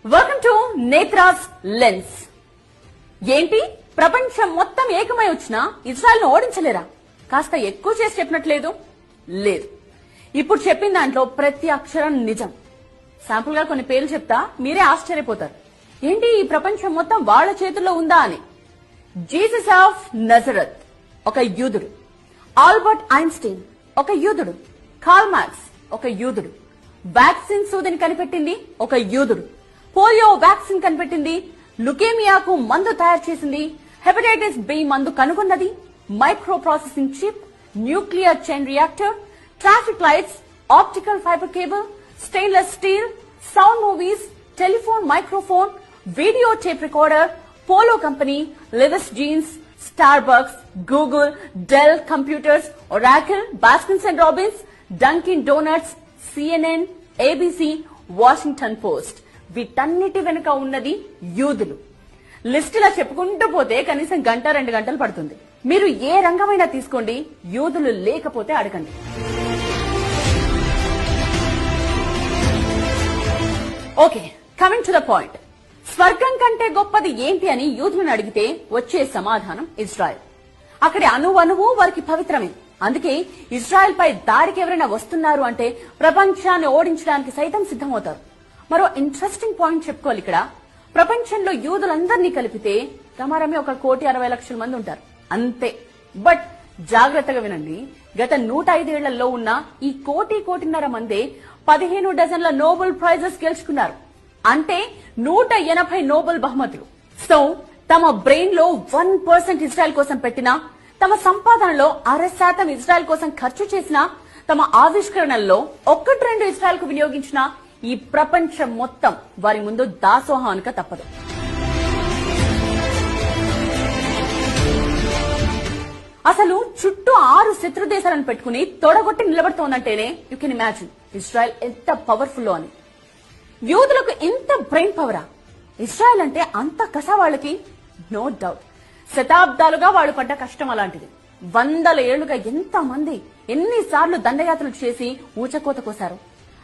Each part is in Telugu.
Welcome to నేత్రాస్ lens. ఏంటి ప్రపంచం మొత్తం ఏకమై వచ్చినా ఇజ్రాయెల్ ను ఓడించలేరా? కాస్త ఎక్కువ చేసి చెప్పినట్లేదు. లేదు, ఇప్పుడు చెప్పిన దాంట్లో ప్రతి అక్షరం నిజం. శాంపుల్ గా కొన్ని పేర్లు చెప్తా, మీరే ఆశ్చర్యపోతారు. ఏంటి ఈ ప్రపంచం మొత్తం వాళ్ల చేతుల్లో ఉందా అని. జీసస్ ఆఫ్ నజరత్ ఒక యూదుడు, ఆల్బర్ట్ ఐన్స్టీన్ ఒక యూదుడు, కార్ల్ మార్క్స్ ఒక యూదుడు, వ్యాక్సిన్ సూదిని కనిపెట్టింది ఒక యూదుడు, పోలియో వ్యాక్సిన్ కనిపెట్టింది, లుకేమియాకు మందు తయారు చేసింది, హెపటైటిస్ బి మందు కనుగొన్నది, micro processing chip, nuclear chain reactor, traffic lights, optical fibre cable, stainless steel, sound movies, telephone microphone, video tape recorder, polo company, Levi's jeans, Starbucks, Google, Dell computers, Oracle, Baskins and Robbins, Dunkin Donuts, CNN, ABC, Washington Post. వీటన్నిటి వెనుక ఉన్నది యూదులు. లిస్ట్ ఇలా చెప్పుకుంటూ పోతే కనీసం గంట 2 గంటలు పడుతుంది. మీరు ఏ రంగమైనా తీసుకోండి, యూదులు లేకపోతే అడగండి. Okay, coming to the point. స్వర్గం కంటే గొప్పది ఏంటి అని యూదులను అడిగితే వచ్చే సమాధానం ఇజ్రాయెల్. అక్కడి అణువణువు వారికి పవిత్రమే. అందుకే ఇజ్రాయెల్ పై దాడికి ఎవరైనా వస్తున్నారు అంటే ప్రపంచాన్ని ఓడించడానికి సైతం సిద్ధమవుతారు. మరో ఇంట్రెస్టింగ్ పాయింట్ చెప్పుకోవాలి ఇక్కడ. ప్రపంచంలో యూదులందరినీ కలిపితే రమారమి 1,60,00,000 మంది ఉంటారు అంతే. బట్ జాగ్రత్తగా వినండి, గత 105 ఏళ్లలో ఉన్న ఈ 1,00,00,000 మందే 15 డజన్ల నోబెల్ ప్రైజెస్ గెలుచుకున్నారు. అంటే 180 నోబెల్ బహుమతులు. సో తమ బ్రెయిన్ లో 1% ఇజ్రాయెల్ కోసం పెట్టినా, తమ సంపాదనలో 0.5% ఇజ్రాయెల్ కోసం ఖర్చు చేసినా, తమ ఆవిష్కరణల్లో 1-2 ఇజ్రాయెల్ కు వినియోగించిన ఈ ప్రపంచం మొత్తం వారి ముందు దాసోహానిక తప్పదు. అసలు చుట్టూ 6 శత్రు దేశాలను పెట్టుకుని తొడగొట్టి నిలబడుతోందంటేనే యూ కెన్ ఇమాజిన్ ఇజ్రాయెల్ ఎంత పవర్ఫుల్ అని. యూదులకు ఇంత బ్రెయిన్ పవరా? ఇజ్రాయెల్ అంటే అంత కస వాళ్ళకి? No doubt. శతాబ్దాలుగా వాళ్ళు పడ్డ కష్టం అలాంటిది. 100 ఏళ్లుగా ఎంత మంది ఎన్నిసార్లు దండయాత్రలు చేసి ఊచకోత కోశారు.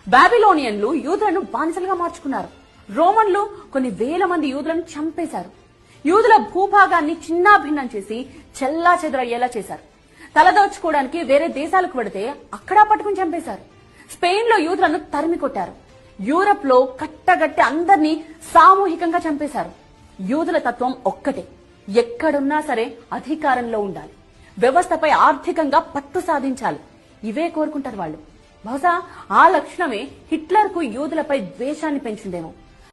బాబిలోనియన్లు యూదులను బానిసలుగా మార్చుకున్నారు. రోమన్లు కొన్ని వేల మంది యూదులను చంపేశారు. యూదుల భూభాగాన్ని చిన్నాభిన్నం చేసి చెల్లా చెదరయ్యేలా చేశారు. తలదోచుకోవడానికి వేరే దేశాలకు వెడితే అక్కడా పట్టుకుని చంపేశారు. స్పెయిన్ లో యూదులను తరిమి కొట్టారు. యూరప్ లో కట్టగట్టి అందర్నీ సామూహికంగా చంపేశారు. యూదుల తత్వం ఒక్కటే, ఎక్కడున్నా సరే అధికారంలో ఉండాలి, వ్యవస్థపై ఆర్థికంగా పట్టు సాధించాలి. ఇవే కోరుకుంటారు వాళ్ళు. బహుశా ఆ లక్షణమే హిట్లర్ కు యూదులపై ద్వేషాన్ని పెంచిందేమో.